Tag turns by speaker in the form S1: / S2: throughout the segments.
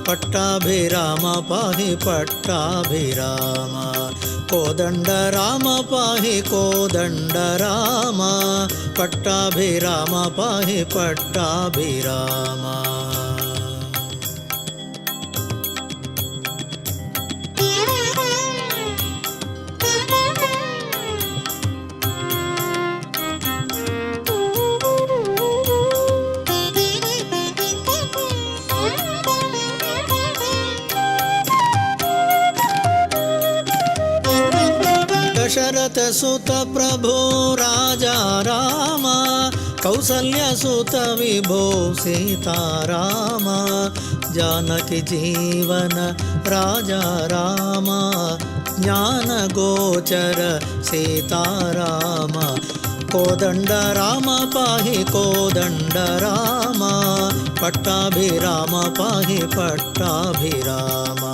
S1: ಪಟ್ಟಾಭಿರಾಮ ಪಾಹಿ ಪಟ್ಟಾಭಿರಾಮ. ಕೋದಂಡ ರಾಮ ಪಾಹಿ ಕೋದಂಡ ರಾಮ. ಪಟ್ಟಾಭಿರಾಮ ಪಾಹಿ ಪಟ್ಟಾಭಿರಾಮ. दशरथ सुत प्रभु राजा राम. कौसल्य सुत विभो सीताराम. जानकी जीवन राजा राम. ज्ञान गोचर सीताराम. कोदंड राम पाहि कोदंड राम. पट्टाभिराम पाहि पट्टाभिराम.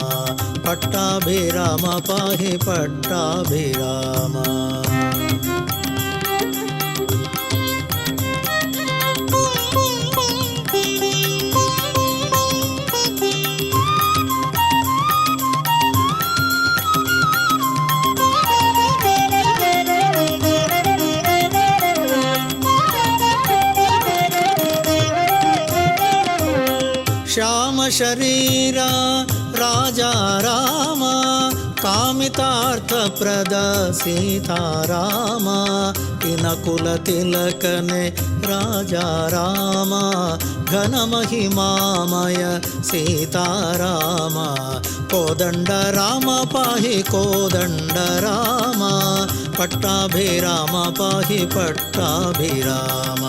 S1: पट्टाभिराम पाहि पट्टाभिराम. श्याम शरीरा राजा राम. कामितार्थ प्रद सीताराम. इनकुल तिलकने राजा राम. घन महिमामय सीताराम. कोदंड राम पाहि कोदंड राम. पट्टाभिराम पाहि पट्टाभिराम.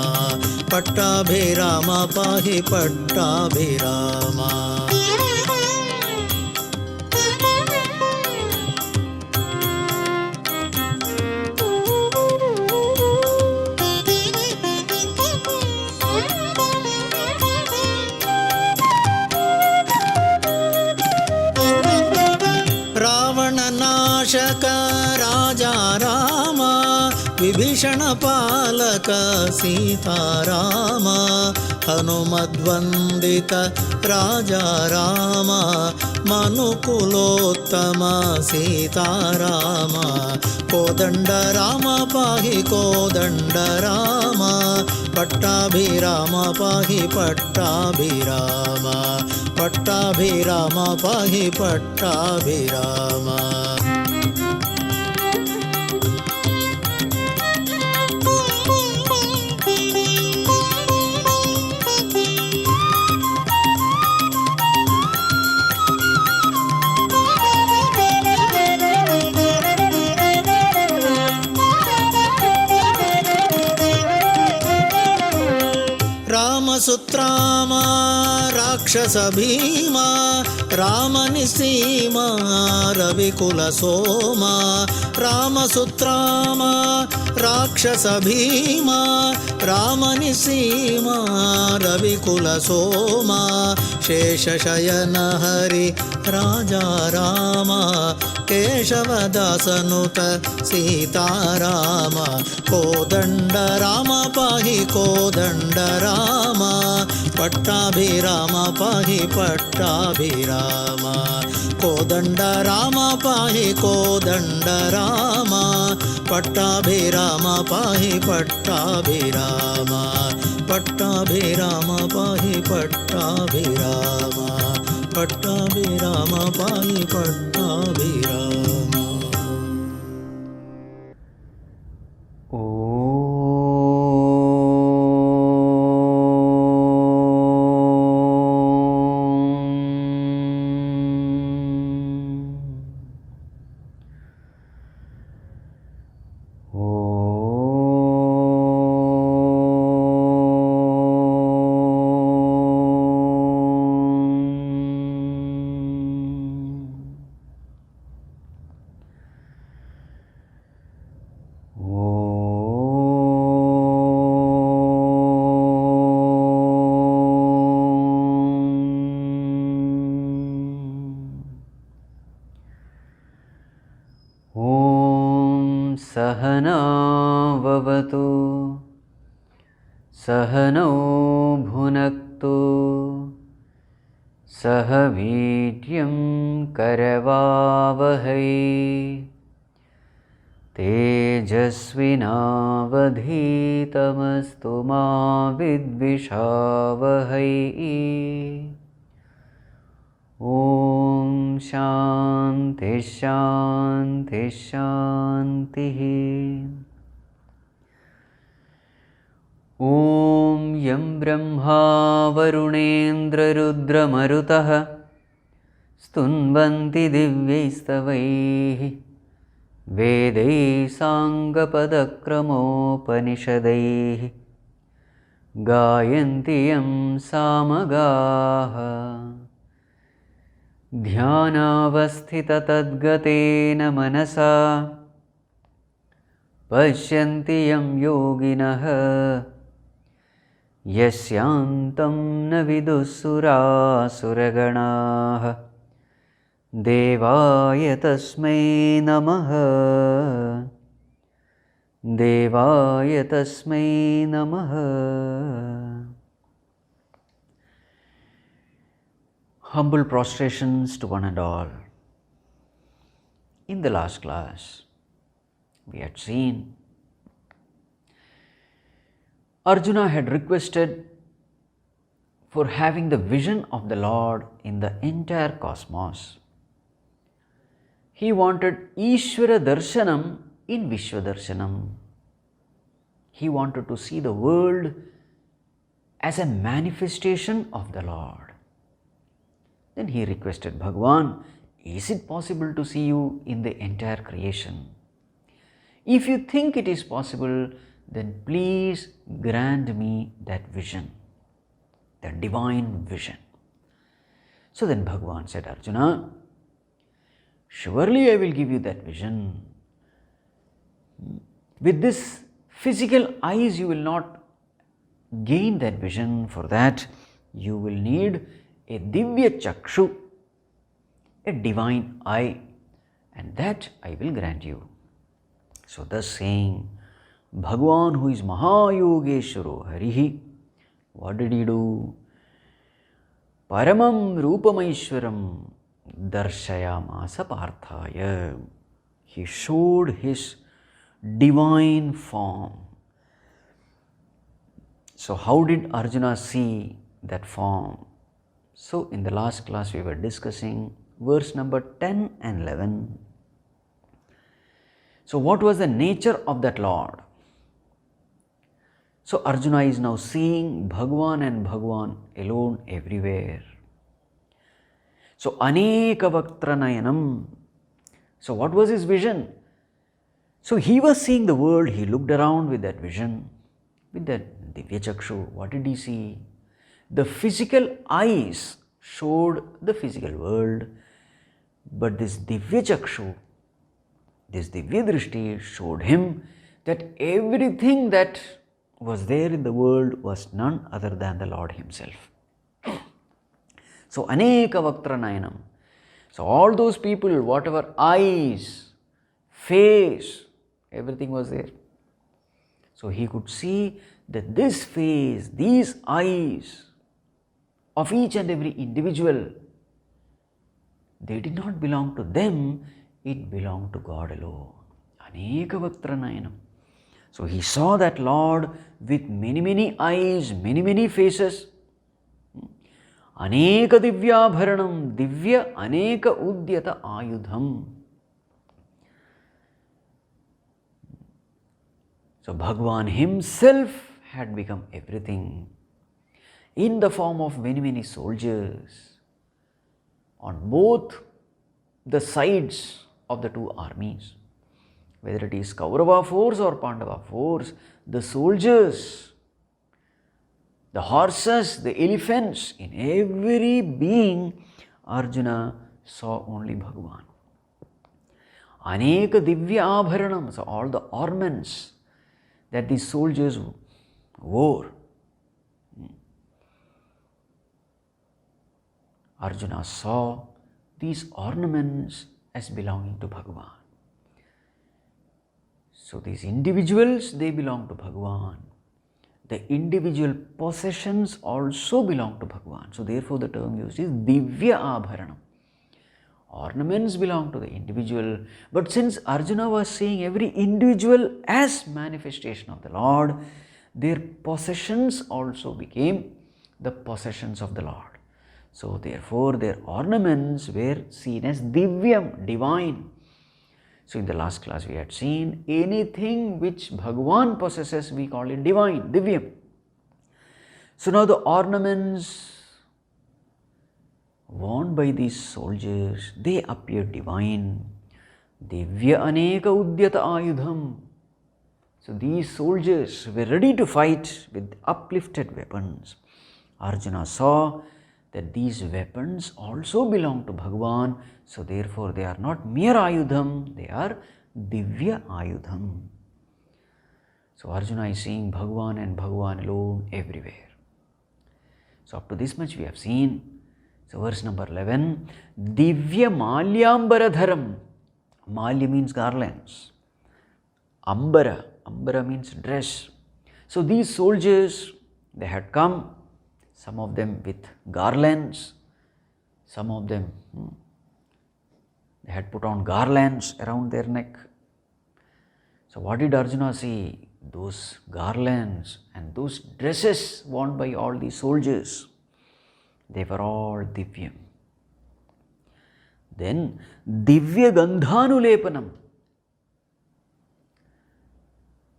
S1: पट्टाभिराम पाहि पट्टाभिराम. नाशक राजा राम. विभीषण पालक सीताराम. हनुमद्वंदित राजा राम. मनुकुलोत्तम सीताराम. कोदंड राम पाहि कोदंड राम. पट्टाभिराम पाहि पट्टाभिराम. पट्टाभिराम पाहि पट्टाभिराम. रामसुत्राम राक्षस भीमा. रामनिसीमा रविकुल सोमा. रामसुत्राम राक्षस भीमा. रामनिसीमा रविकुल सोमा. शेषशयन हरि राजा राम. केशवदासनुत सीताराम. कोदंड राम पाहि कोदंड राम. पट्टाभिराम पाहि पट्टाभिराम. कोदंड राम पाहि कोदंड राम. पट्टाभिराम पाहि पट्टाभिराम. पट्टाभिराम पाहि पट्टाभिराम. पट्टाभिराम पाहि पट्टाभिराम.
S2: सहनाववतु सहनौ भुनक्तु सह वीर्यं करवावहै तेजस्विनावधीतमस्तु मा विद्विषावहै। ॐ शान्ति शान्ति शान्तिः। ॐ यं ब्रह्मा वरुणेन्द्ररुद्रमरुतः स्तुन्वन्ति दिव्यैस्तवैः वेदैः साङ्गपदक्रमोपनिषदैः गायन्ति यं सामगाः। ध्यानावस्थिततद्गतेन मनसा पश्यन्ति यं योगिनः यस्यान्तं न विदुःसुरासुरगणाः। देवाय तस्मै नमः, देवाय तस्मै नमः। Humble prostrations to one and all. In the last class, we had seen Arjuna had requested for having the vision of the Lord in the entire cosmos. He wanted Ishvara Darshanam in Vishwa Darshanam. He wanted to see the world as a manifestation of the Lord. Then he requested Bhagavan, is it possible to see you in the entire creation? If you think it is possible, then please grant me that vision, the divine vision. So then Bhagavan said, Arjuna, surely I will give you that vision. With this physical eyes you will not gain that vision. For that you will need a Divya Chakshu, a divine eye, and that I will grant you. So thus saying, Bhagavan, who is Mahayogeshwaro Harihi, what did he do? Paramam Rupamaishwaram Darshayamasa Parthaya. He showed his divine form. So how did Arjuna see that form? So in the last class we were discussing verse number 10 and 11. So what was the nature of that Lord? So Arjuna is now seeing Bhagavan and Bhagavan alone everywhere. So Aneka Vaktranayana. So what was his vision? So he was seeing the world, he looked around with that vision, with that Divya Chakshu. What did he see? The physical eyes showed the physical world, but this Divya Chakshu, this Divya Drishti showed him that everything that was there in the world was none other than the Lord Himself. So Aneka Vaktranayana. So all those people, whatever eyes, face, everything was there. So he could see that this face, these eyes of each and every individual, they did not belong to them, it belonged to God alone. Aneka Vaktranayana. So he saw that Lord with many eyes, many faces. Aneka Divya Bharanam, Divya Aneka Udyata Ayudham. So Bhagavan himself had become everything in the form of many soldiers on both the sides of the two armies. Whether it is Kaurava force or Pandava force, the soldiers, the horses, the elephants, in every being, Arjuna saw only Bhagavan. Aneka Divya Abharanam, so all the ornaments that these soldiers wore, Arjuna saw these ornaments as belonging to Bhagavan. So these individuals, they belong to Bhagavan. the individual possessions also belong to Bhagavan. So therefore the term used is Divya Abharanam. Ornaments belong to the individual, but since Arjuna was seeing every individual as manifestation of the Lord, their possessions also became the possessions of the Lord. So therefore their ornaments were seen as Divyam, divine. So in the last class we had seen anything which Bhagavan possesses we call it divine, Divyam. So now the ornaments worn by these soldiers, they appear divine. Divya aneka udyata ayudham. So these soldiers were ready to fight with uplifted weapons. Arjuna saw that these weapons also belong to Bhagavan, so therefore they are not mere ayudham, they are Divya ayudham. So Arjuna is seeing Bhagavan and Bhagavan alone everywhere. So up to this much we have seen. So verse number 11, Divya Malyambara Dharam. Malya means garlands. Ambara, Ambara means dress. So these soldiers, they had come, some of them with garlands, some of them, they had put on garlands around their neck. So what did Arjuna see? Those garlands and those dresses worn by all these soldiers, they were all Divyam. Then Divya Gandhanulepanam.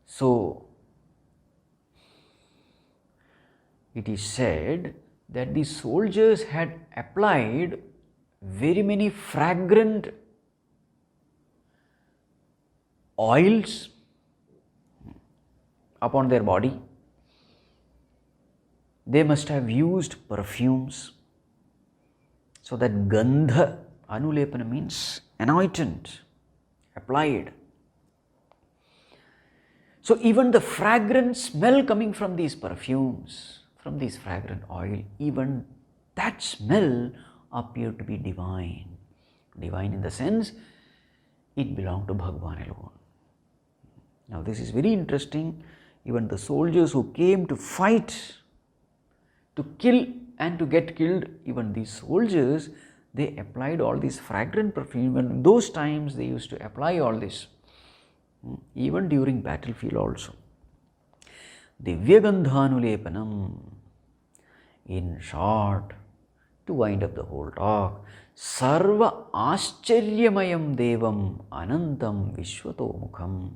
S2: So it is said that the soldiers had applied very many fragrant oils upon their body. They must have used perfumes. So that Gandha, Anulepana means anointed, applied. So even the fragrant smell coming from these perfumes, from this fragrant oil, even that smell appeared to be divine. Divine in the sense, it belonged to Bhagavan alone. Now this is very interesting. Even the soldiers who came to fight, to kill and to get killed, even these soldiers, they applied all these fragrant perfume. And in those times they used to apply all this, even during battlefield also. Divya Gandhanulepanam. In short, to wind up the whole talk, Sarva Ascharyamayam Devam Anantam Vishwato Mukham.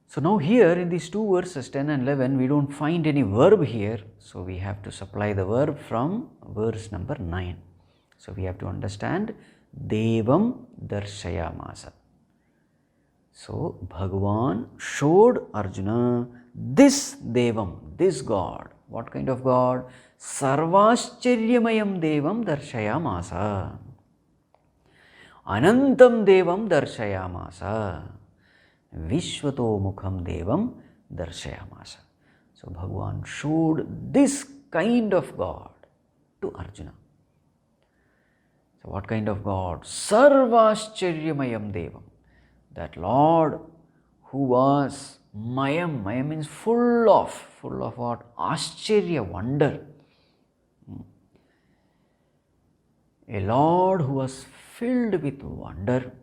S2: So now here in these two verses 10 and 11, we don't find any verb here. So we have to supply the verb from verse number 9. So we have to understand Devam Darshayamasa. So Bhagavan showed Arjuna this Devam, this God. What kind of God? Sarvascharyamayam Devam Darshayamasa. Anantam Devam Darshayamasa. Vishwato Mukham Devam Darshayamasa. So Bhagavan showed this kind of God to Arjuna. So what kind of God? Sarvascharyamayam Devam. That Lord who was Mayam. Mayam means full of what? Ascharya, wonder. A Lord who was filled with wonder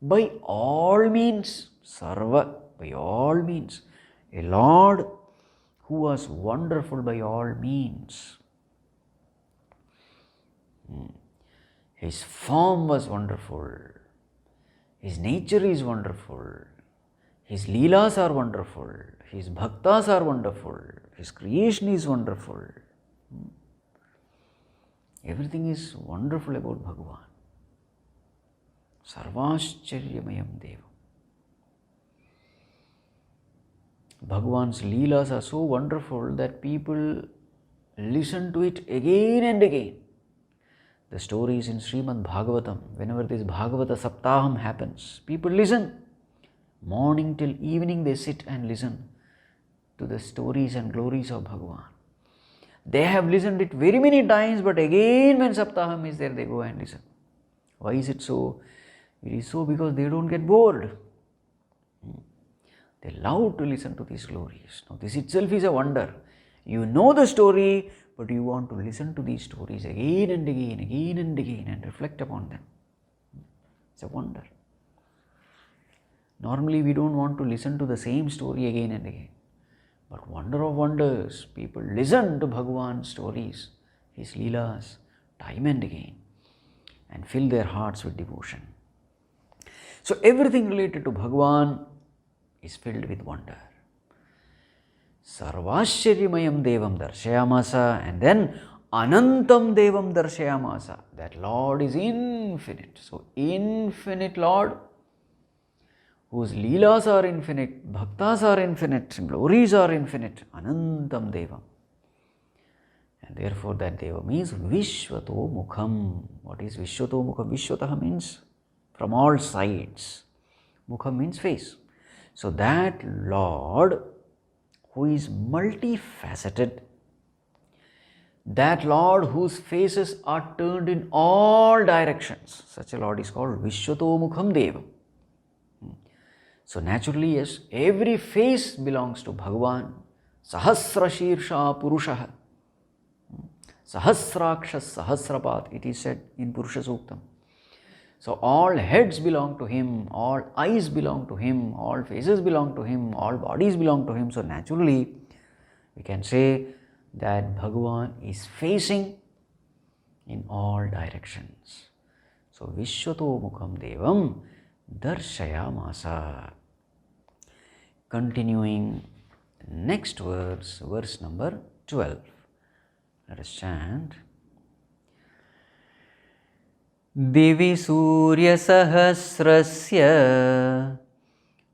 S2: by all means, Sarva, by all means. A Lord who was wonderful by all means. His form was wonderful. His nature is wonderful. His leelas are wonderful. His bhaktas are wonderful. His creation is wonderful. Everything is wonderful about Bhagavan. Sarvascharyamayam Deva. Bhagavan's leelas are so wonderful that people listen to it again and again. The stories in Srimad Bhagavatam, whenever this Bhagavata Saptaham happens, people listen. Morning till evening they sit and listen to the stories and glories of Bhagavan. They have listened it very many times, but again when Saptaham is there, they go and listen. Why is it so? It is so because they don't get bored. They love to listen to these glories. Now this itself is a wonder. You know the story, but you want to listen to these stories again and again and reflect upon them. It's a wonder. Normally we don't want to listen to the same story again and again. But wonder of wonders, people listen to Bhagavan's stories, his leelas, time and again, and fill their hearts with devotion. So everything related to Bhagavan is filled with wonder. Sarvashcharyamayam devam darshayamasa, and then anantam devam darshayamasa. That Lord is infinite. So infinite Lord, whose leelas are infinite, bhaktas are infinite, glories are infinite, anantam devam. And therefore that deva means Vishwato Mukham. What is Vishwato Mukham? Vishwataha means from all sides. Mukham means face. So that Lord who is multifaceted, that Lord whose faces are turned in all directions, such a Lord is called Vishwato Mukham Devam. So naturally, yes, every face belongs to Bhagavan. Sahasra Shirsha Purushaha. Sahasrakshas Sahasrapat, it is said in Purusha Suktam. So all heads belong to him, all eyes belong to him, all faces belong to him, all bodies belong to him. So naturally, we can say that Bhagavan is facing in all directions. So Vishwato Mukham Devam Darshayamasa. Continuing next verse, verse number 12. Let us chant. Divi Surya Sahasrasya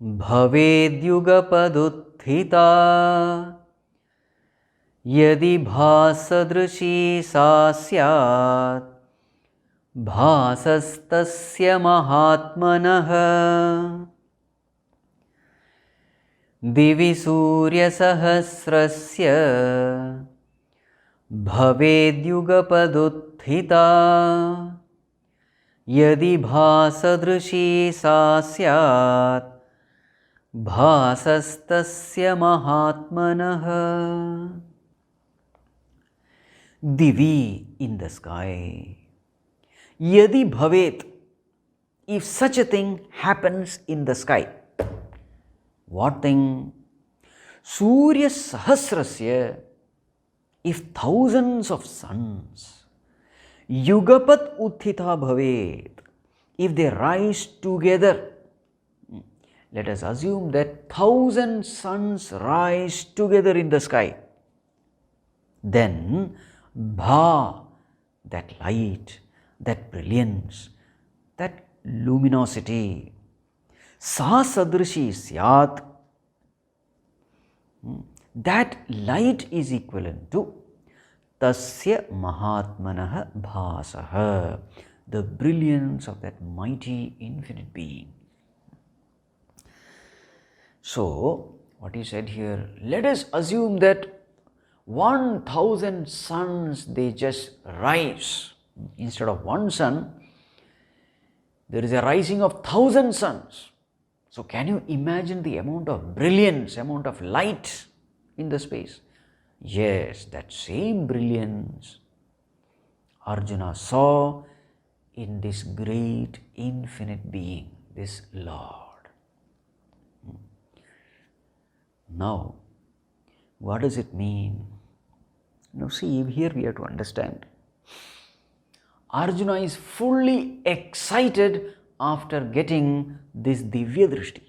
S2: Bhavedyugapaduthita Yadi Bhasadrishi Sa Syat Bhasastasya Mahatmanah. Divi Surya Sahasrasya Bhavedyugapaduthita Yadi Bhasadrishi Sa Syat Bhasastasya Mahatmanah. Divi, in the sky. Yadi Bhavet, if such a thing happens in the sky. What thing? Surya Sahasrasya, if thousands of suns, Yugapat Uthita Bhavet, if they rise together. Let us assume that 1,000 suns rise together in the sky. Then Bha, that light, that brilliance, that luminosity, Sa Sadrishi Syat, that light is equivalent to Tasya Mahatmanah Bhasaha, the brilliance of that mighty infinite being. So, what he said here, let us assume that 1,000 suns, they just rise. Instead of one sun, there is a rising of 1,000 suns. So, can you imagine the amount of brilliance, amount of light in the space? Yes, that same brilliance Arjuna saw in this great infinite being, this Lord. Now, what does it mean? Now see, here we have to understand. Arjuna is fully excited after getting this Divya Drishti.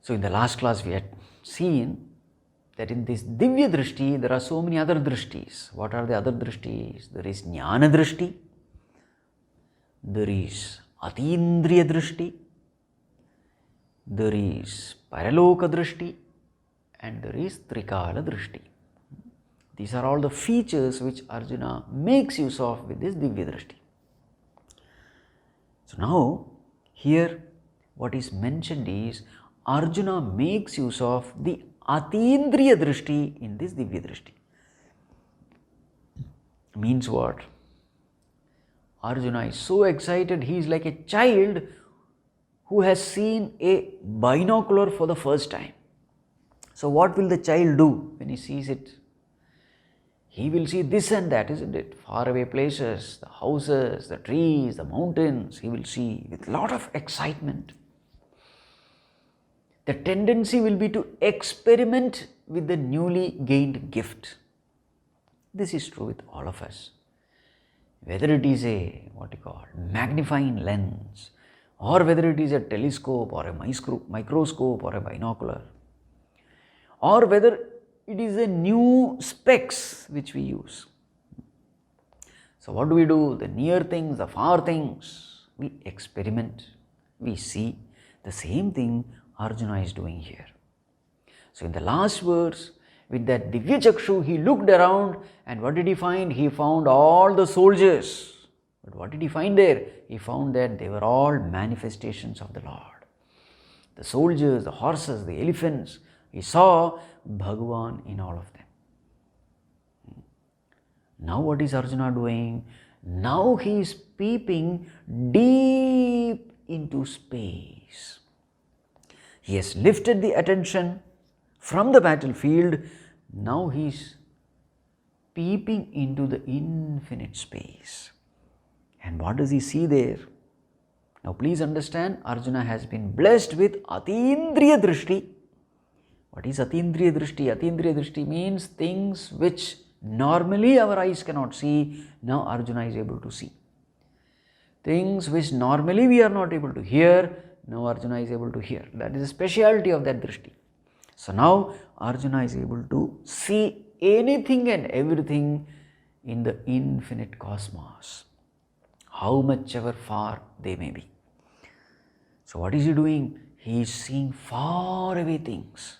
S2: So in the last class we had seen that in this Divya Drishti there are so many other Drishtis. What are the other Drishtis? There is Jnāna Drishti, there is Atīndriya Drishti, there is Paraloka Drishti, and there is Trikala Drishti. These are all the features which Arjuna makes use of with this Divya Drishti. So now here what is mentioned is Arjuna makes use of the Atīndriya Drishti in this Divya Drishti. Means what? Arjuna is so excited, he is like a child who has seen a binocular for the first time. So what will the child do when he sees it? He will see this and that, isn't it? Faraway places, the houses, the trees, the mountains, he will see with a lot of excitement. The tendency will be to experiment with the newly gained gift. This is true with all of us. Whether it is a, magnifying lens, or whether it is a telescope or a microscope or a binocular, or whether it is a new specs which we use. So what do? The near things, the far things, we experiment, we see. The same thing Arjuna is doing here. So in the last verse, with that Divya Chakshu, he looked around and what did he find? He found all the soldiers. But what did he find there? He found that they were all manifestations of the Lord. The soldiers, the horses, the elephants, he saw Bhagavan in all of them. Now what is Arjuna doing? Now he is peeping deep into space. He has lifted the attention from the battlefield. Now he is peeping into the infinite space. And what does he see there? Now please understand, Arjuna has been blessed with Atīndriya Drishti. What is Atīndriya Drishti? Atīndriya Drishti means things which normally our eyes cannot see, now Arjuna is able to see. Things which normally we are not able to hear, now Arjuna is able to hear. That is the speciality of that Drishti. So now Arjuna is able to see anything and everything in the infinite cosmos, how much ever far they may be. So what is he doing? He is seeing far away things.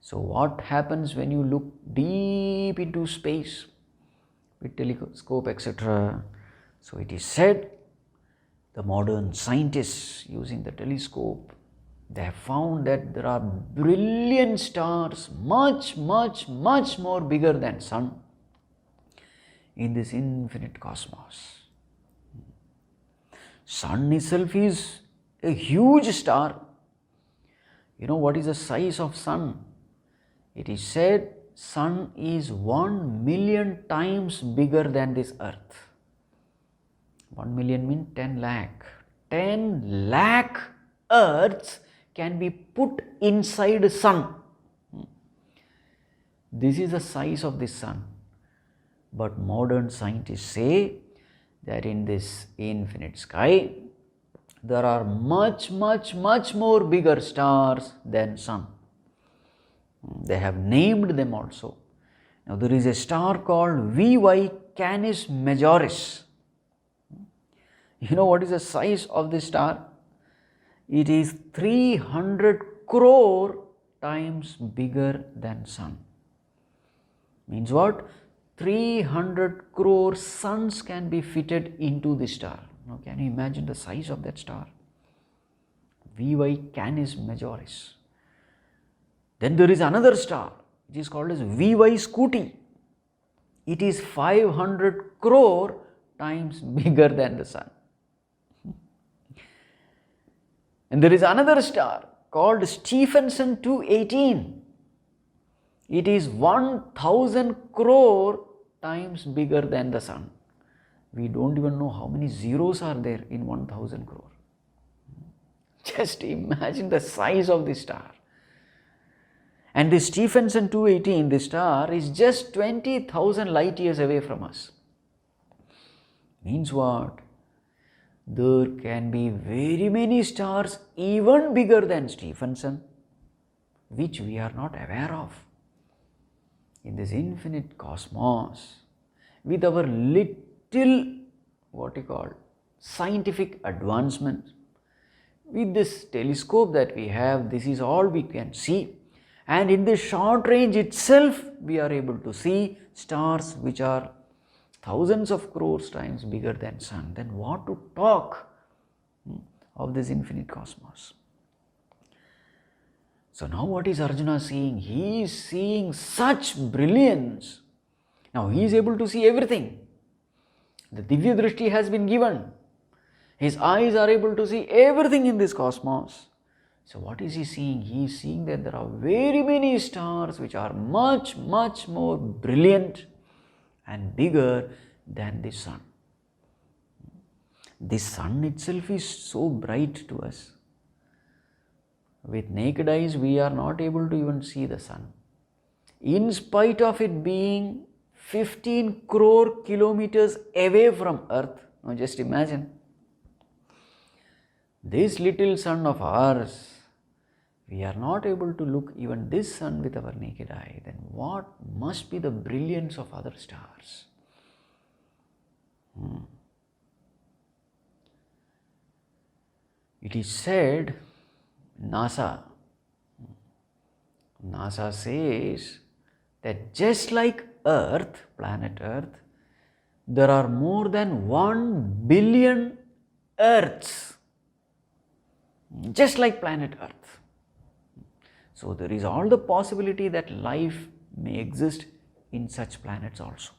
S2: So what happens when you look deep into space with telescope, etc.? So it is said, the modern scientists using the telescope, they have found that there are brilliant stars much more bigger than sun in this infinite cosmos. Sun itself is a huge star. You know what is the size of sun? It is said sun is 1 million times bigger than this earth. 1 million means 10 lakh. 10 lakh earths can be put inside the sun. This is the size of the sun. But modern scientists say that in this infinite sky, there are much more bigger stars than sun. They have named them also. Now there is a star called VY Canis Majoris. You know what is the size of this star? It is 300 crore times bigger than sun. Means what? 300 crore suns can be fitted into the star. Now can you imagine the size of that star? VY Canis Majoris. Then there is another star, which is called as VY Scuti. It is 500 crore times bigger than the sun. And there is another star called Stephenson 218. It is 1000 crore times bigger than the sun. We don't even know how many zeros are there in 1000 crore. Just imagine the size of this star. And this Stephenson 218, this star is just 20,000 light years away from us. Means what? There can be very many stars even bigger than Stephenson, which we are not aware of. In this infinite cosmos, with our little, scientific advancement, with this telescope that we have, this is all we can see. And in this short range itself, we are able to see stars which are thousands of crores times bigger than sun. Then what to talk of this infinite cosmos? So now what is Arjuna seeing? He is seeing such brilliance. Now he is able to see everything. The Divya Drishti has been given. His eyes are able to see everything in this cosmos. So what is he seeing? He is seeing that there are very many stars which are much, much more brilliant and bigger than the sun. The sun itself is so bright to us. With naked eyes, we are not able to even see the sun. In spite of it being 15 crore kilometers away from Earth, now just imagine, this little sun of ours, we are not able to look even this sun with our naked eye, then what must be the brilliance of other stars? It is said, NASA says that just like Earth, planet Earth, there are more than 1 billion Earths, just like planet Earth. So there is all the possibility that life may exist in such planets also.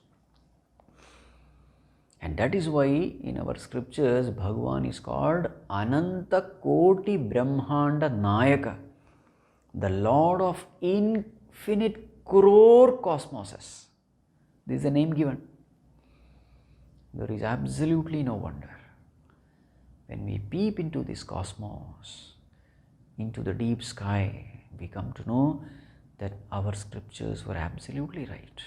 S2: And that is why in our scriptures, Bhagavan is called Anantakoti Brahmānda Nayaka, the Lord of infinite crore cosmoses. This is the name given. There is absolutely no wonder. When we peep into this cosmos, into the deep sky, we come to know that our scriptures were absolutely right.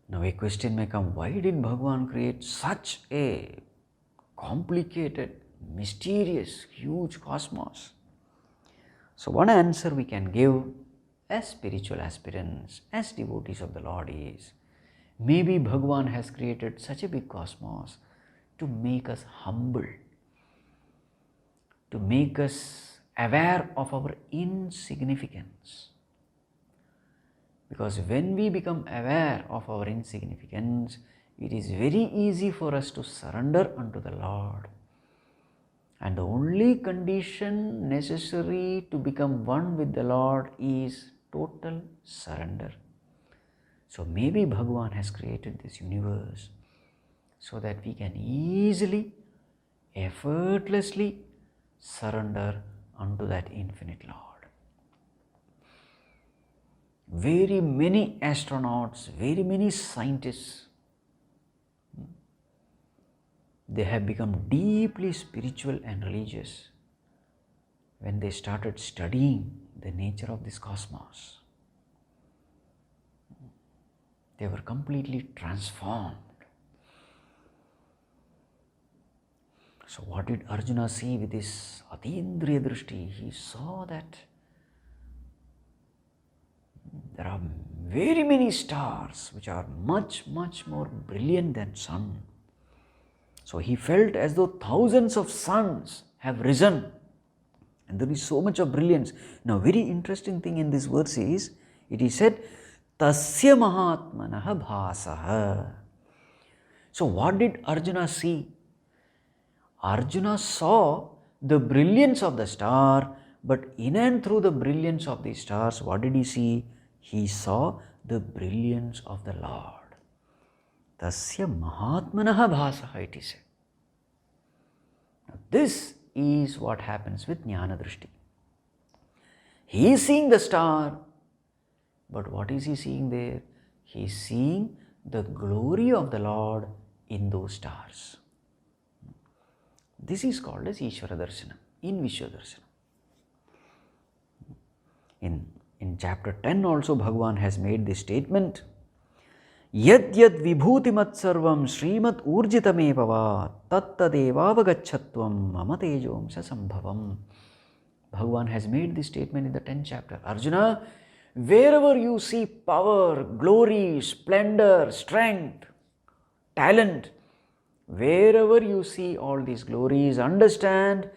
S2: Now a question may come, why did Bhagavan create such a complicated, mysterious, huge cosmos? So one answer we can give as spiritual aspirants, as devotees of the Lord is, maybe Bhagavan has created such a big cosmos to make us humble, to make us aware of our insignificance. Because when we become aware of our insignificance, it is very easy for us to surrender unto the Lord. And the only condition necessary to become one with the Lord is total surrender. So maybe Bhagavan has created this universe so that we can easily, effortlessly surrender unto that infinite Lord. Very many astronauts, very many scientists, they have become deeply spiritual and religious when they started studying the nature of this cosmos. They were completely transformed. So what did Arjuna see with his Atīndriya Drishti? He saw that there are very many stars which are much, much more brilliant than sun. So he felt as though thousands of suns have risen and there is so much of brilliance. Now very interesting thing in this verse is, it is said, Tasya Mahatmanaha Bhasaha. So what did Arjuna see? Arjuna saw the brilliance of the star, but in and through the brilliance of the stars, what did he see? He saw the brilliance of the Lord. Tasya Mahatmanaha Bhasaha, it is said. Now this is what happens with Jnāna Drishti. He is seeing the star, but what is he seeing there? He is seeing the glory of the Lord in those stars. This is called as Ishvara Darshanam, in Vishwa Darshanam. In chapter 10 also Bhagavan has made this statement, Yad yad vibhutimat sarvam srimat urjitamevava tattadevavagachatvam mama tejom sasambhavam. Bhagavan has made this statement in the 10th chapter. Arjuna, wherever you see power, glory, splendor, strength, talent, wherever you see all these glories, understand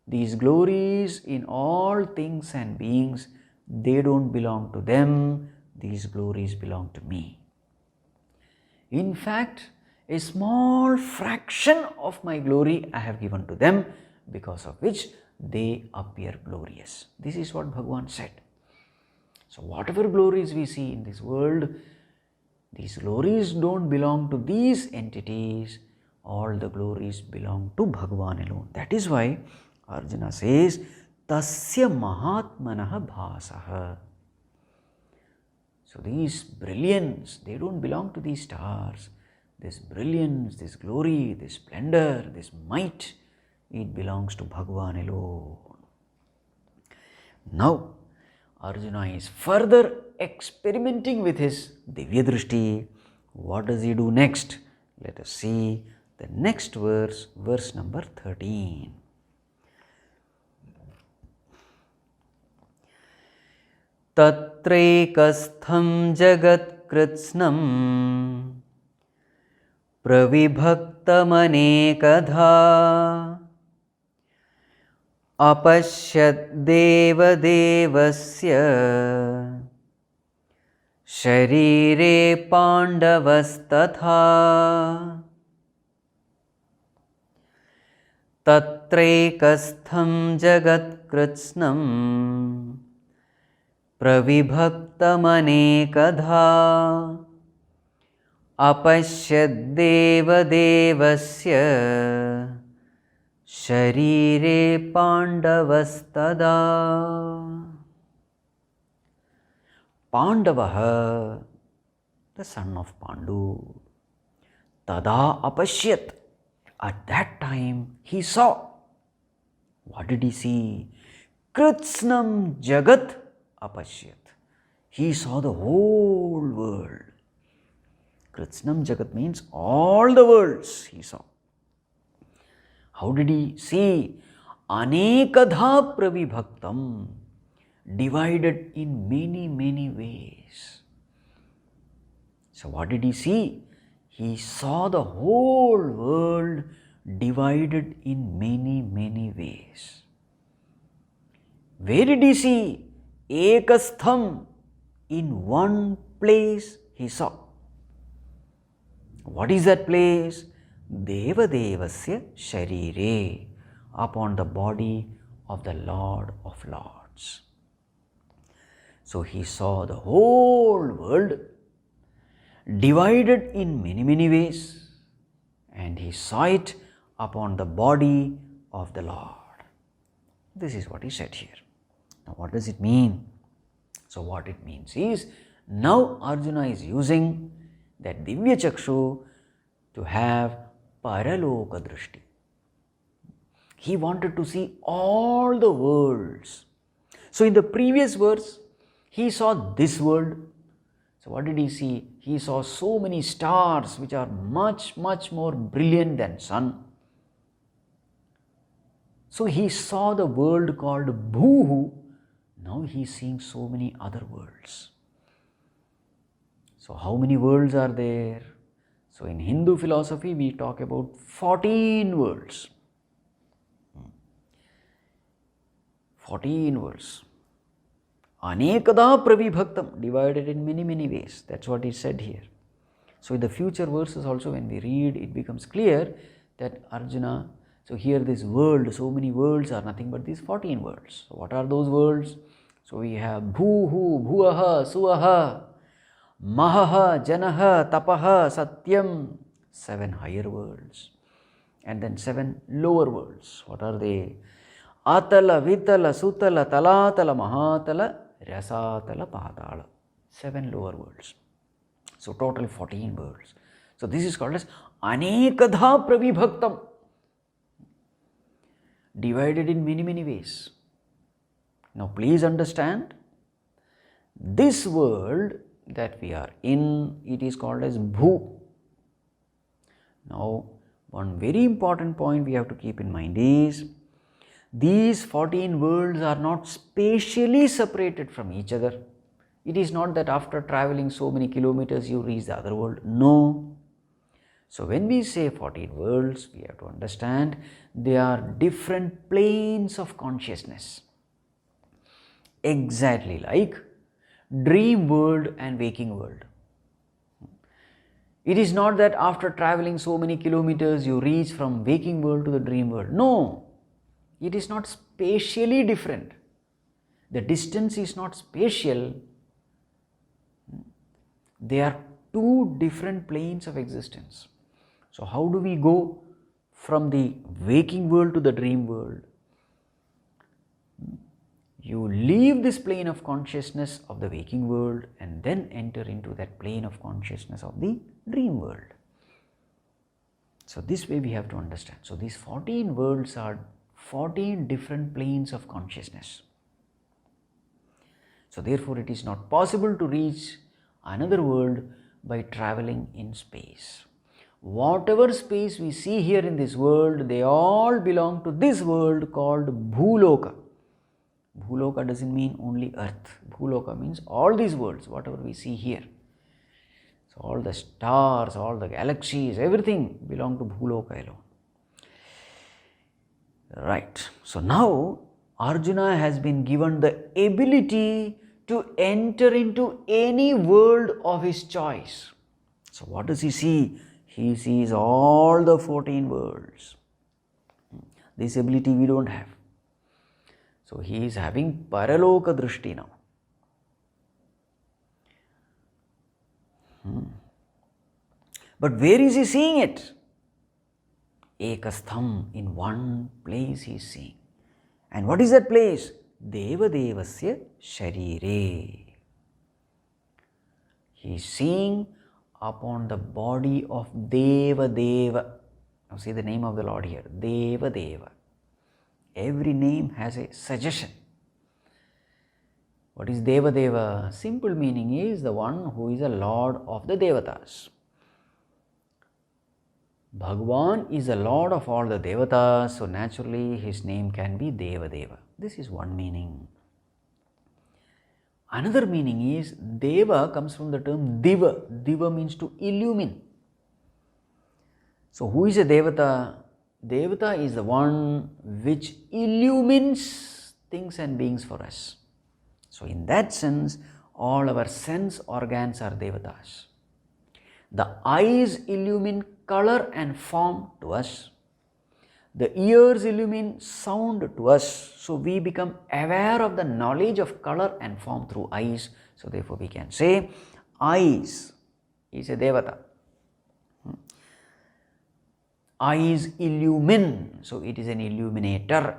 S2: these glories in all things and beings, they don't belong to them, these glories belong to me. In fact, a small fraction of my glory I have given to them, because of which they appear glorious. This is what Bhagavan said. So whatever glories we see in this world, these glories don't belong to these entities, all the glories belong to Bhagavan alone. That is why Arjuna says, Tasya Mahatmanaha Bhasaha. So these brilliance, they don't belong to these stars. This brilliance, this glory, this splendor, this might, it belongs to Bhagavan alone. Now, Arjuna is further experimenting with his Divya Drishti. What does he do next? Let us see the next verse, verse number 13. Tatraikastham jagatkritsnam pravibhaktamanekadha apashyad deva devasya sharire pandavastatha. Tatraikastham jagatkritsnam pravibhaktamanekadha apashyad deva devasya sharire pandavastada. Pandavaha, the son of Pandu, tada apashyat, at that time he saw. What did he see? Kritsnam jagat apashyat. He saw the whole world. Kritsnam jagat means all the worlds he saw. How did he see? Anekadha pravibhaktam, divided in many, many ways. So what did he see? He saw the whole world divided in many, many ways. Where did he see? Ekastham, in one place he saw. What is that place? Deva devasya sharire, upon the body of the Lord of Lords. So he saw the whole world divided in many, many ways, and he saw it upon the body of the Lord. This is what he said here. Now what does it mean? So what it means is, now Arjuna is using that Divya Chakshu to have Paraloka Drishti. He wanted to see all the worlds. So in the previous verse, he saw this world. So what did he see? He saw so many stars which are much, much more brilliant than sun. So he saw the world called Bhuhu. Now he is seeing so many other worlds. So how many worlds are there? So in Hindu philosophy, we talk about 14 worlds. 14 worlds. Anekada pravibhaktam, divided in many, many ways. That's what is said here. So in the future verses also, when we read, it becomes clear that Arjuna, so here this world, so many worlds are nothing but these 14 worlds. So what are those worlds? So we have Bhuhu, Bhuaha, Suaha, Mahaha, Janaha, Tapaha, Satyam, 7 higher worlds, and then 7 lower worlds. What are they? Atala, Vitala, Sutala, Talatala, Mahatala, Rasatala, Patala, 7 lower worlds. So total 14 worlds. So this is called as Anekadha Pravibhaktam, divided in many, many ways. Now please understand, this world that we are in, it is called as Bhu. Now one very important point we have to keep in mind is, these 14 worlds are not spatially separated from each other. It is not that after traveling so many kilometers you reach the other world. No. So when we say 14 worlds, we have to understand they are different planes of consciousness. Exactly like dream world and waking world. It is not that after traveling so many kilometers you reach from waking world to the dream world. No, it is not spatially different. The distance is not spatial. They are two different planes of existence. So how do we go from the waking world to the dream world? You leave this plane of consciousness of the waking world and then enter into that plane of consciousness of the dream world. So this way we have to understand. So these 14 worlds are 14 different planes of consciousness. So therefore it is not possible to reach another world by traveling in space. Whatever space we see here in this world, they all belong to this world called Bhuloka. Bhuloka doesn't mean only earth. Bhuloka means all these worlds, whatever we see here. So all the stars, all the galaxies, everything belong to Bhuloka alone. Right. So now Arjuna has been given the ability to enter into any world of his choice. So what does he see? He sees all the 14 worlds. This ability we don't have. So he is having Paraloka Drishti now. But where is he seeing it? Ekastham, in one place he is seeing. And what is that place? Deva Devasya Sharire. He is seeing upon the body of Deva Deva. Now see the name of the Lord here, Deva Deva. Every name has a suggestion. What is Deva Deva? Simple meaning is the one who is a Lord of the Devatās. Bhagavan is the Lord of all the Devatās, so naturally his name can be Deva Deva. This is one meaning. Another meaning is Deva comes from the term Diva. Diva means to illumine. So who is a Devata? Devata is the one which illumines things and beings for us. So in that sense, all our sense organs are Devatās. The eyes illumine color and form to us. The ears illumine sound to us. So we become aware of the knowledge of color and form through eyes. So therefore we can say eyes is a Devata. Eyes illumine, so it is an illuminator.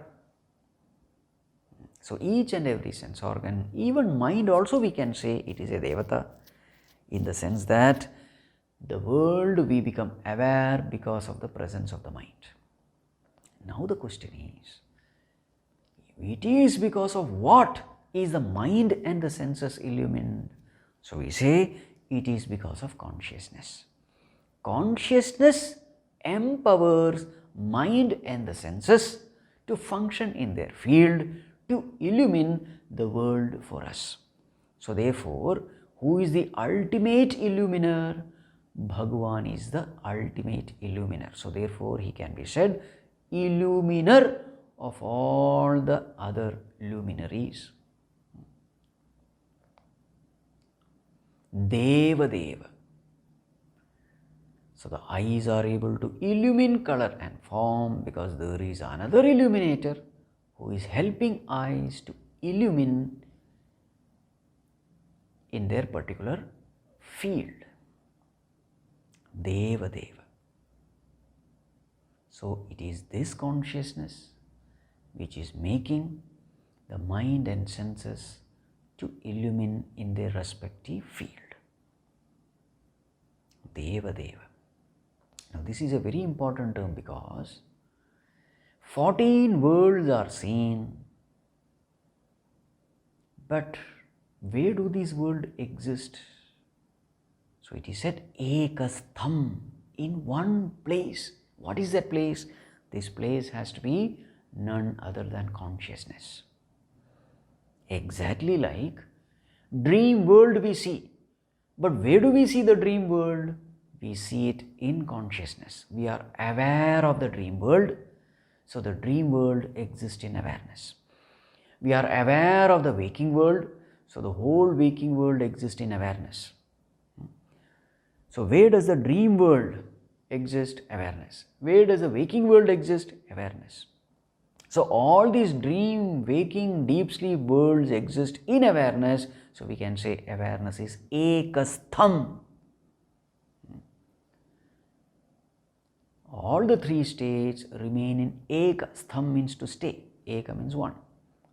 S2: So each and every sense organ, even mind also we can say it is a Devata, in the sense that the world we become aware because of the presence of the mind. Now the question is, it is because of what is the mind and the senses illumined? So we say it is because of consciousness. Consciousness empowers mind and the senses to function in their field to illumine the world for us. So therefore, who is the ultimate illuminer? Bhagavan is the ultimate illuminer. So therefore, he can be said illuminer of all the other luminaries. Deva Deva. So the eyes are able to illumine color and form because there is another illuminator who is helping eyes to illumine in their particular field. Deva Deva. So it is this consciousness which is making the mind and senses to illumine in their respective field. Deva Deva. Now this is a very important term because 14 worlds are seen, but where do these worlds exist? So it is said ekastham, in one place. What is that place? This place has to be none other than consciousness. Exactly like dream world we see. But where do we see the dream world? We see it in consciousness. We are aware of the dream world. So the dream world exists in awareness. We are aware of the waking world. So the whole waking world exists in awareness. So where does the dream world exist? Awareness. Where does the waking world exist? Awareness. So all these dream, waking, deep sleep worlds exist in awareness. So we can say awareness is ekastham. all the three states remain in Eka. Stham means to stay. Eka means one.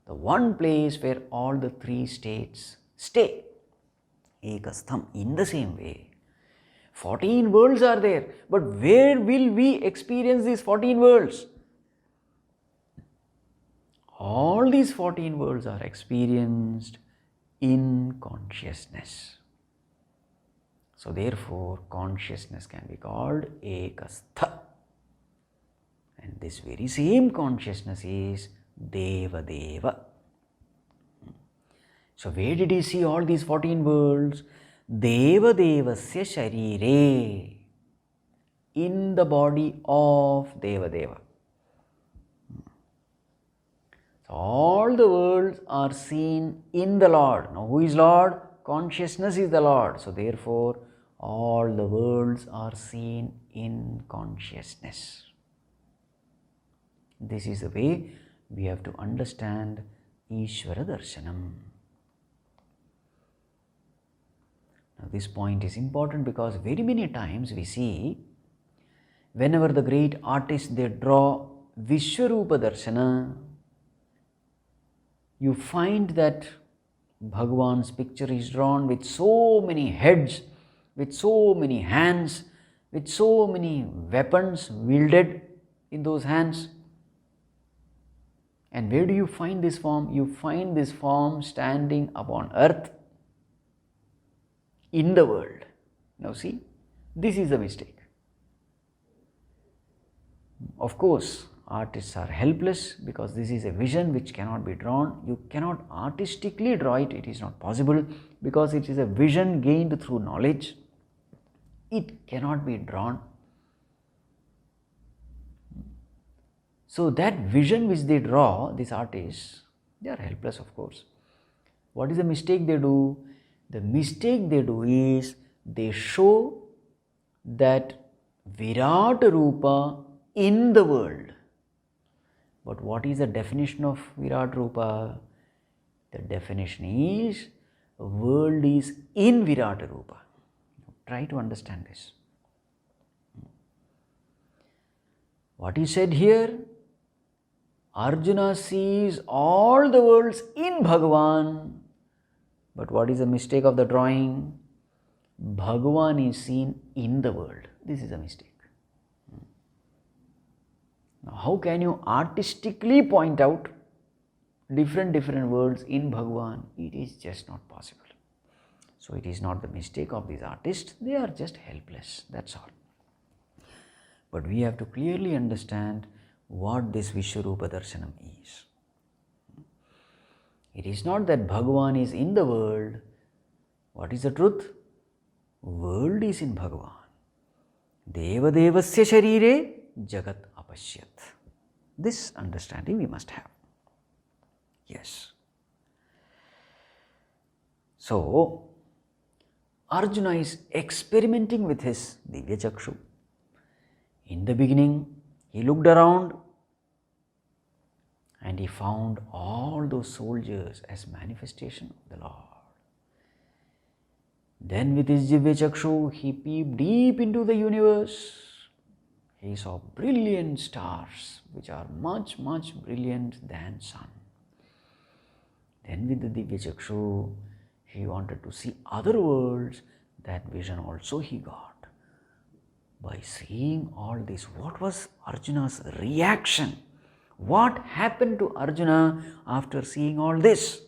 S2: The one place where all the three states stay. Eka Stham. In the same way, 14 worlds are there. But where will we experience these 14 worlds? All these 14 worlds are experienced in consciousness. So therefore, consciousness can be called Ekastha. And this very same consciousness is Deva Deva. So where did he see all these 14 worlds? Deva Devasya Sharire. In the body of Deva Deva. So all the worlds are seen in the Lord. Now who is Lord? Consciousness is the Lord. So therefore, all the worlds are seen in consciousness. This is the way we have to understand Ishvara Darshanam. Now this point is important because very many times we see whenever the great artists they draw Vishwarupa Darshana, you find that Bhagavan's picture is drawn with so many heads, with so many hands, with so many weapons wielded in those hands. And where do you find this form? You find this form standing upon earth in the world. Now see, this is a mistake. Of course, artists are helpless because this is a vision which cannot be drawn. You cannot artistically draw it. It is not possible because it is a vision gained through knowledge. It cannot be drawn. So that vision which they draw, these artists, they are helpless of course. What is the mistake they do? The mistake they do is they show that Virata Rupa in the world. But what is the definition of Virat Rupa? The definition is world is in Virat Rupa. Try to understand this. What is said here? Arjuna sees all the worlds in Bhagavan. But what is the mistake of the drawing? Bhagavan is seen in the world. This is a mistake. Now, how can you artistically point out different worlds in Bhagavan? It is just not possible. So, it is not the mistake of these artists. They are just helpless. That's all. But we have to clearly understand what this Vishwarupa Darshanam is. It is not that Bhagavan is in the world. What is the truth? World is in Bhagavan. Deva Devasya Sharire Jagat Apashyat. This understanding we must have. Yes. So, Arjuna is experimenting with his Divya Chakshu. In the beginning, he looked around and he found all those soldiers as manifestation of the Lord. Then with his Divya Chakshu, he peeped deep into the universe. He saw brilliant stars which are much brilliant than sun. Then with the Divya Chakshu, he wanted to see other worlds. That vision also he got. By seeing all this, what was Arjuna's reaction? What happened to Arjuna after seeing all this?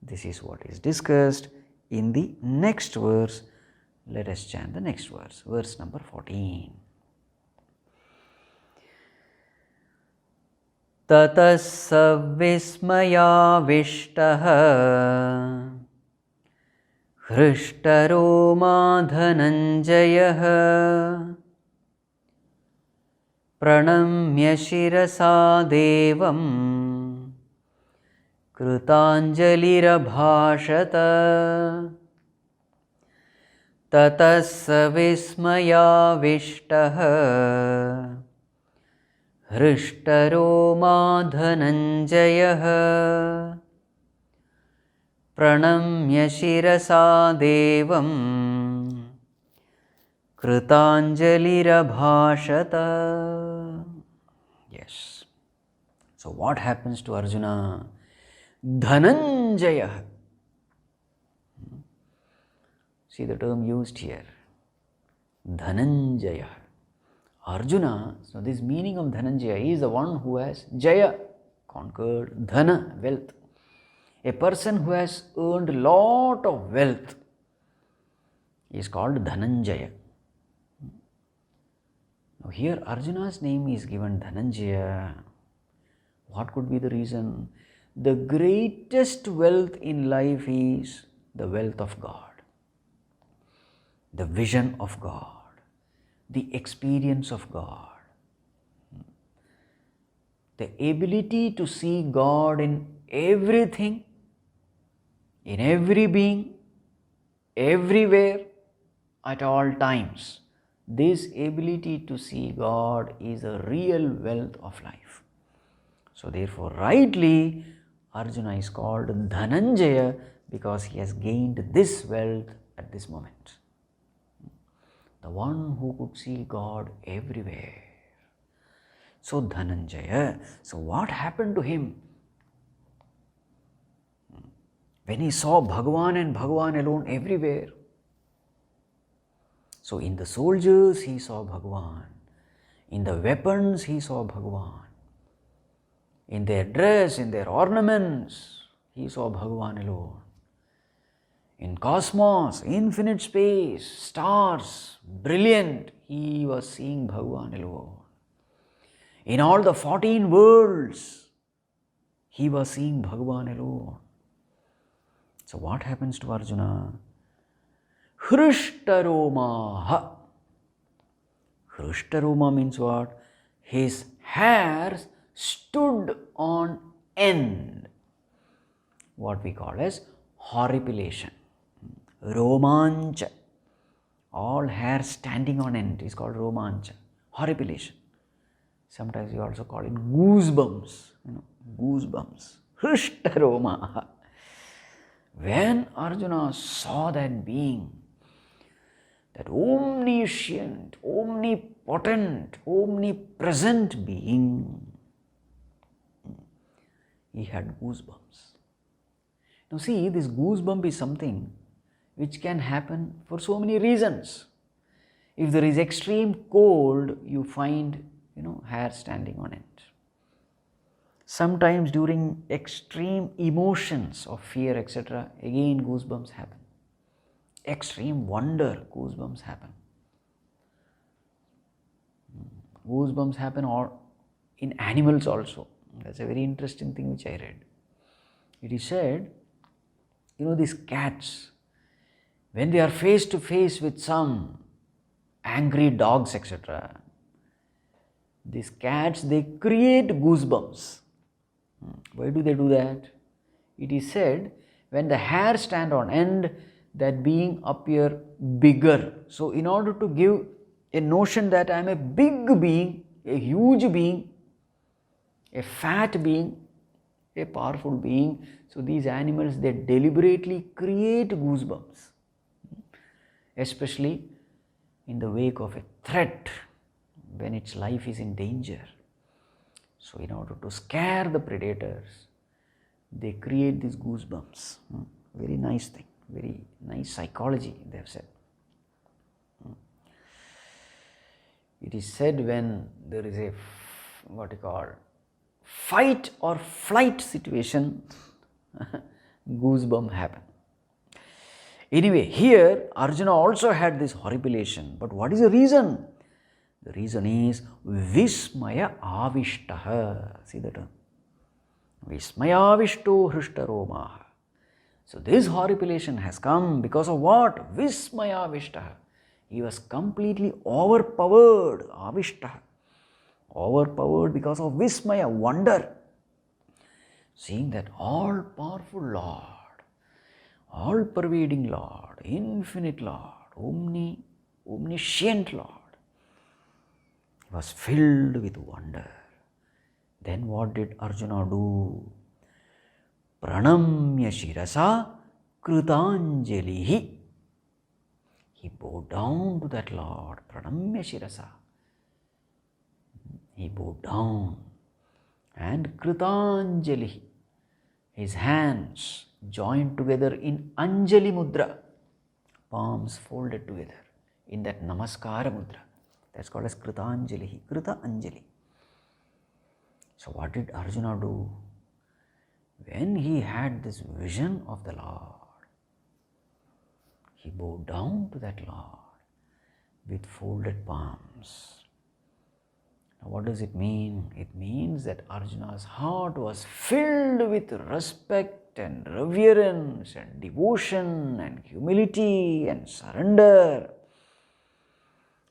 S2: This is what is discussed in the next verse. Let us chant the next verse, verse number 14. Tatas savismaya Hrishtaro Dhananjayah Pranamya Shirasa Devam Krutanjalirabhashata Tatas Vismaya Hrishtaro Dhananjayah Pranamya Shirasa Devam Kritanjalirabhashata. Yes. So what happens to Arjuna? Dhananjaya. See the term used here. Dhananjaya. Arjuna, so this meaning of Dhananjaya, he is the one who has Jaya, conquered, Dhana, wealth. A person who has earned a lot of wealth is called Dhananjaya. Now here Arjuna's name is given Dhananjaya. What could be the reason? The greatest wealth in life is the wealth of God, the vision of God, the experience of God, the ability to see God in everything, in every being, everywhere, at all times. This ability to see God is a real wealth of life. So therefore, rightly, Arjuna is called Dhananjaya because he has gained this wealth at this moment. The one who could see God everywhere. So Dhananjaya, so what happened to him? When he saw Bhagavan and Bhagavan alone everywhere. So in the soldiers he saw Bhagavan, in the weapons he saw Bhagavan, in their dress, in their ornaments he saw Bhagavan alone. In cosmos, infinite space, stars, brilliant, he was seeing Bhagavan alone. In all the 14 worlds, he was seeing Bhagavan alone. So what happens to Arjuna? Hrishtaromaha. Hrishtaroma means what? His hairs stood on end. What we call as horripilation. Romancha. All hair standing on end is called romancha. Horripilation. Sometimes we also call it goosebumps. Goosebumps. Hrishtaroma. When Arjuna saw that being, that omniscient, omnipotent, omnipresent being, he had goosebumps. Now see, this goosebump is something which can happen for so many reasons. If there is extreme cold, you find, hair standing on end. Sometimes during extreme emotions of fear, etc., again goosebumps happen. Extreme wonder, goosebumps happen. Goosebumps happen in animals also. That's a very interesting thing which I read. It is said, these cats, when they are face to face with some angry dogs, etc., these cats, they create goosebumps. Why do they do that? It is said, when the hair stand on end, that being appear bigger. So in order to give a notion that I am a big being, a huge being, a fat being, a powerful being, so these animals, they deliberately create goosebumps, especially in the wake of a threat, when its life is in danger. So in order to scare the predators, they create these goosebumps. Very nice thing, very nice psychology, they have said. It is said when there is a fight or flight situation, goosebumps happen. Anyway, here Arjuna also had this horripilation. But what is the reason? The reason is Vismaya Avishtaha. See the term. Vismaya Avishto Hrishtaromaha. So this horripilation has come because of what? Vismaya Avishtaha. He was completely overpowered. Avishtaha. Overpowered because of Vismaya, wonder. Seeing that all-powerful Lord, all-pervading Lord, infinite Lord, omniscient Lord, was filled with wonder. Then what did Arjuna do? Pranamya Shirasa Kritanjalihi. he bowed down to that Lord, pranamya shirasa. He bowed down and kritanjali, his hands joined together in anjali mudra, palms folded together in that namaskara mudra. That's called as kritanjali, krita anjali. So what did Arjuna do? When he had this vision of the Lord, he bowed down to that Lord with folded palms. Now what does it mean? It means that Arjuna's heart was filled with respect and reverence and devotion and humility and surrender.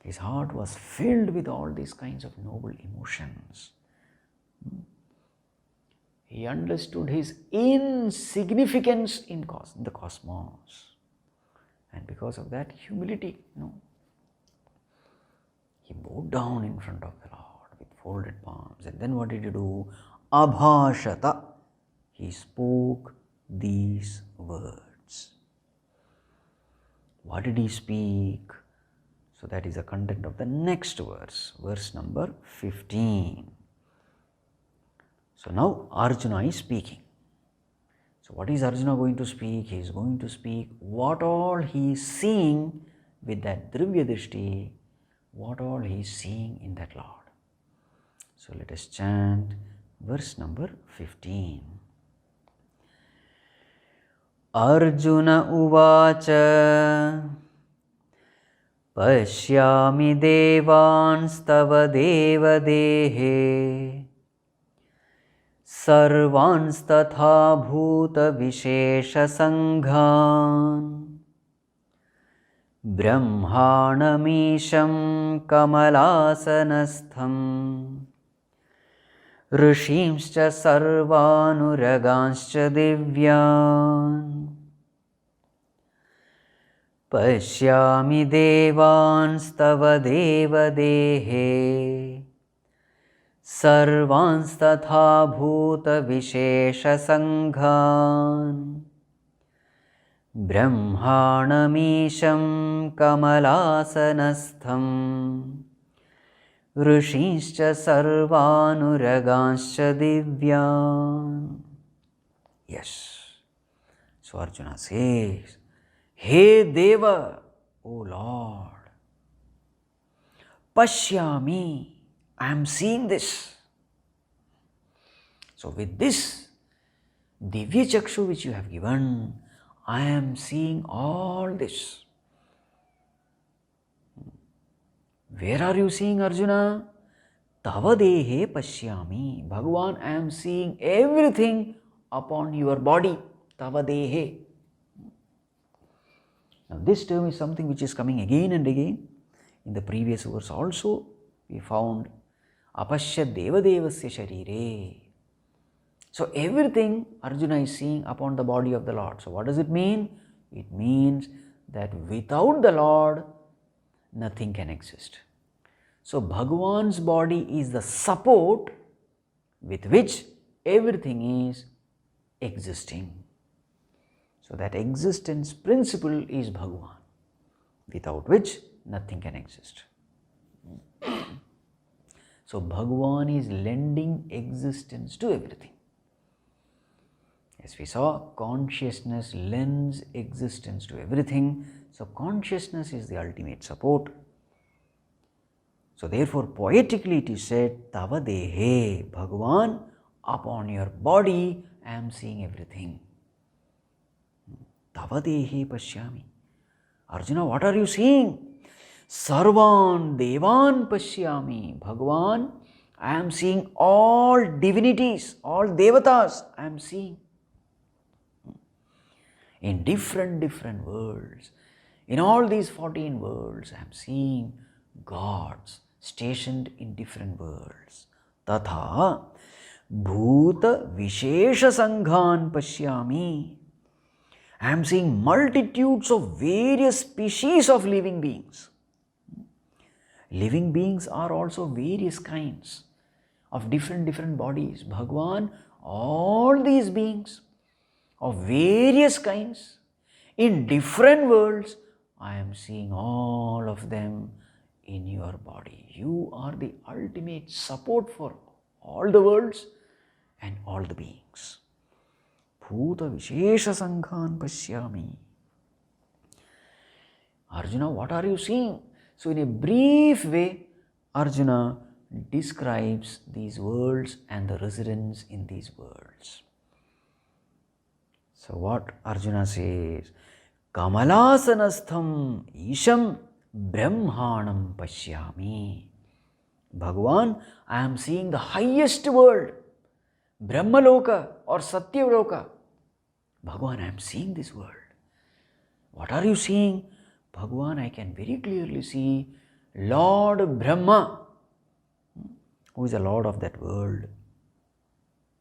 S2: His heart was filled with all these kinds of noble emotions. He understood his insignificance in the cosmos. And because of that humility, he bowed down in front of the Lord with folded palms. And then what did he do? Abhashata. He spoke these words. What did he speak? So that is the content of the next verse, verse number 15. So now Arjuna is speaking. So what is Arjuna going to speak? He is going to speak what all he is seeing with that Divya Drishti, what all he is seeing in that Lord. So let us chant verse number 15. Arjuna uvacha pashyami devanstava deva dehe sarvanstatha bhuta vishesha sanghan brahmanamisham kamalasanastham rishimscha sarvanuraganscha divyan pashyami devanstava deva dehe sarvanstatha bhuta vishesha sanghan brahmanamisham kamalasanastham rishischa sarvanuraganscha divyan. Yes. So Arjuna says, Hey Deva, O Lord, pashyami, I am seeing this. So with this Divya Chakshu which you have given, I am seeing all this. Where are you seeing, Arjuna? Tava dehe pashyami. Bhagavan, I am seeing everything upon your body. Tava dehe. Now this term is something which is coming again and again. In the previous verse also we found apashya deva devasya sharire. So everything Arjuna is seeing upon the body of the Lord. So what does it mean? It means that without the Lord, nothing can exist. So Bhagavan's body is the support with which everything is existing. So that existence principle is Bhagavan, without which nothing can exist. So Bhagavan is lending existence to everything. As we saw, consciousness lends existence to everything. So consciousness is the ultimate support. So therefore poetically it is said, Tava dehe, Bhagavan, upon your body I am seeing everything. Tava dehe pashyami. Arjuna, what are you seeing? Sarvan devan pashyami. Bhagavan, I am seeing all divinities, all Devatās I am seeing. In different worlds. In all these 14 worlds, I am seeing gods stationed in different worlds. Tatha bhuta vishesha sanghan pashyami. I am seeing multitudes of various species of living beings. Living beings are also various kinds of different bodies. Bhagavan, all these beings of various kinds in different worlds, I am seeing all of them in your body. You are the ultimate support for all the worlds and all the beings. Bhuta Vishesha Sankhan Pashyami. Arjuna, what are you seeing? So in a brief way, Arjuna describes these worlds and the residents in these worlds. So what Arjuna says, Kamalasanastham Isham Brahmanam Pashyami. Bhagavan, I am seeing the highest world, Brahmaloka or Satyaloka. Bhagavan, I am seeing this world. What are you seeing? Bhagavan, I can very clearly see Lord Brahma, who is the Lord of that world.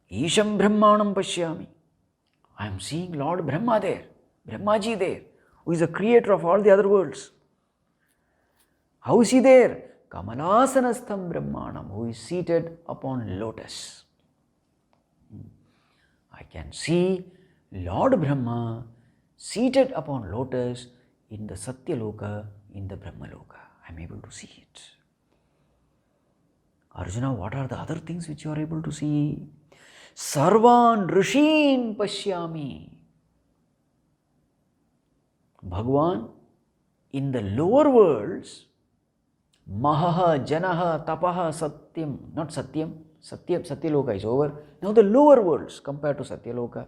S2: Isham Brahmanam Pashyami. I am seeing Lord Brahma there, Brahmaji there, who is the creator of all the other worlds. How is he there? Kamalasanastham Brahmanam, who is seated upon lotus. I can see Lord Brahma seated upon lotus in the Satyaloka, in the Brahmaloka. I am able to see it. Arjuna, what are the other things which you are able to see? Sarvan Rishin Pashyami. Bhagavan, in the lower worlds, Mahaha, Janaha, Tapaha, Satyam, not Satyam, Satyaloka is over. Now the lower worlds compared to Satyaloka,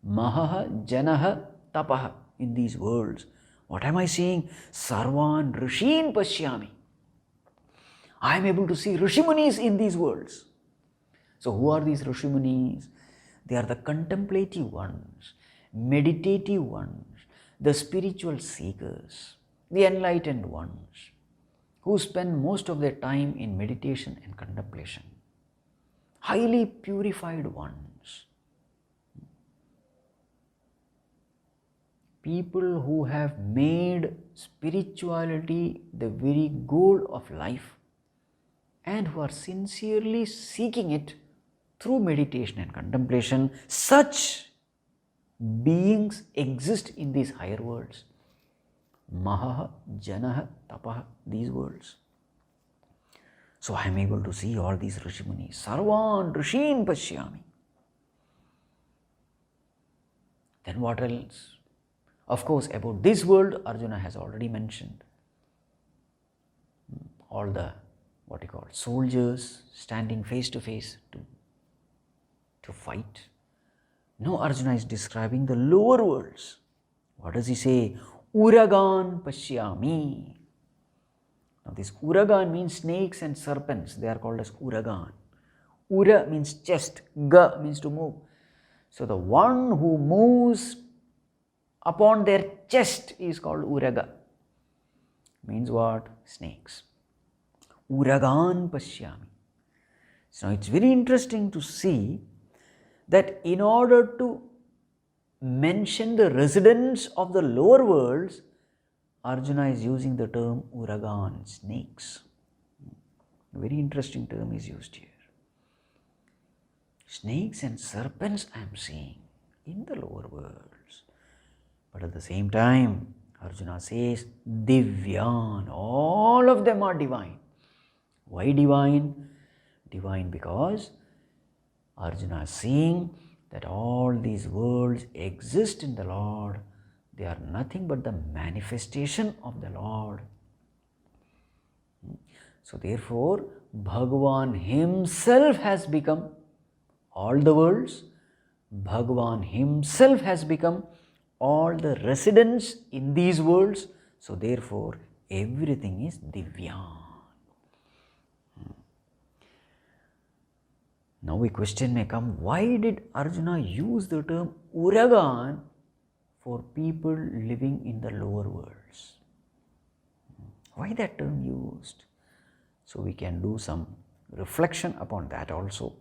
S2: Mahaha, Janaha, Tapaha, in these worlds. What am I seeing? Sarvan Rishin Pashyami. I am able to see Rishimunis in these worlds. So who are these Rishimunis? They are the contemplative ones, meditative ones, the spiritual seekers, the enlightened ones, who spend most of their time in meditation and contemplation. Highly purified ones. People who have made spirituality the very goal of life and who are sincerely seeking it through meditation and contemplation. Such beings exist in these higher worlds. Mahaha, Janaha, Tapaha, these worlds. So I am able to see all these Rishimunis. Sarvan Rishin Pashyami. Then what else? Of course, about this world, Arjuna has already mentioned. All the, soldiers standing face to face to fight. Now Arjuna is describing the lower worlds. What does he say? Uragan Pashyami. Now this Uragan means snakes and serpents. They are called as Uragan. Ura means chest. Ga means to move. So the one who moves upon their chest is called Uraga. Means what? Snakes. Uragan Pashyami. So it's very interesting to see that in order to mention the residents of the lower worlds, Arjuna is using the term Uragan, snakes. A very interesting term is used here. Snakes and serpents I am seeing in the lower worlds. But at the same time, Arjuna says, Divyan, all of them are divine. Why divine? Divine because Arjuna is seeing that all these worlds exist in the Lord. They are nothing but the manifestation of the Lord. So therefore, Bhagavan himself has become all the worlds. Bhagavan himself has become all the residents in these worlds. So therefore, everything is Divyan. Now a question may come, why did Arjuna use the term Uragan for people living in the lower worlds? Why that term used? So we can do some reflection upon that also,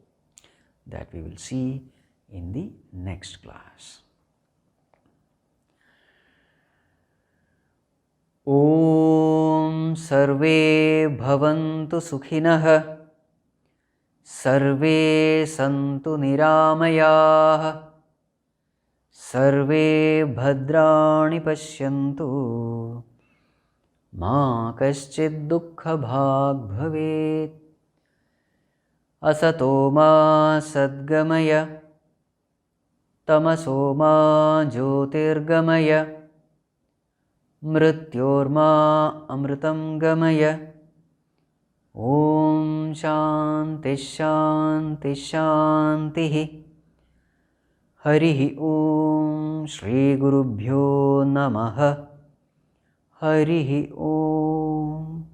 S2: that we will see in the next class. Om Sarve Bhavantu Sukhinah Sarve Santu Niramayah Sarve Bhadrani Pashyantu मा कश्चित् दुःखभाग् भवेत्। असतो मा सद्गमय तमसो मा ज्योतिर्गमय मृत्योर्मा अमृतं गमय। ॐ शान्ति शान्ति शान्तिः। हरिः ॐ श्रीगुरुभ्यो नमः। हरिः ॐ।